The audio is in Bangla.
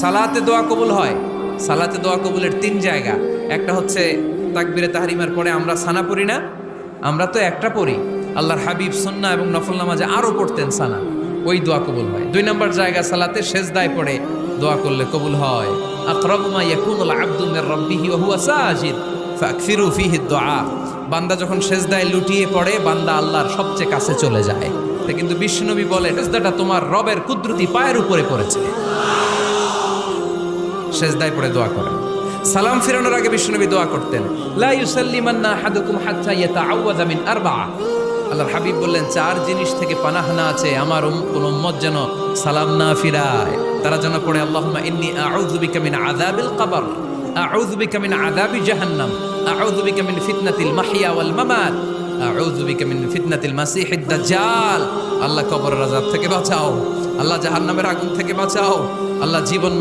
সালাতে দোয়া কবুল হয়। সালাতে দোয়া কবুলের 3 জায়গা। একটা হচ্ছে তাকবীরে তাহরিমার পরে আমরা সানা পড়ি না, আমরা তো একটা পড়ি। আল্লাহর হাবিব সুন্নাহ এবং নফল নামাজে আরো পড়তেন সানা, ওই দোয়া কবুল হয়। 2 নম্বর জায়গা সালাতে সেজদায় পড়ে দোয়া করলে কবুল হয়। আকরাবু মা ইয়াকুনুল আবদু মির রাব্বিহি ওয়া হুয়া সাজিদ ফাকসিরু ফিহি দুআ। বান্দা যখন সেজদায় লুটিয়ে পড়ে, বান্দা আল্লাহর সবচেয়ে কাছে চলে যায়। তা কিন্তু বিশ্বনবী বলে, সেজদাটা তোমার রবের কুদরতি পায়ের উপরে পড়েছে। সেজদায় পড়ে দোয়া করেন। সালাম ফিরানোর আগে বিশ্বনবী দোয়া করতেন, লা ইউসাল্লিমান্না আহাদুকুম হাত্তা ইয়াতাআওয়াযা মিন আরবা'a। আল্লাহর হাবিব বললেন, 4 জিনিস থেকে পানাহ না আছে আমার কোন উম্মত যেন সালাম না ফিরায়। তারা যেন পড়ে, আল্লাহুম্মা ইন্নী আউযু বিকা মিন আযাবিল কবর, আউযু বিকা মিন আযাবি জাহান্নাম, আউযু বিকা মিন ফিতনাতিল মাহইয়া ওয়াল মামাত, আউযু বিকা মিন ফিতনাতিল মাসিহিদ দাজ্জাল। আল্লাহ কবরের আযাব থেকে বাঁচাও, আল্লাহ জাহান্নামের আগুন থেকে বাঁচাও, আল্লাহ জীবন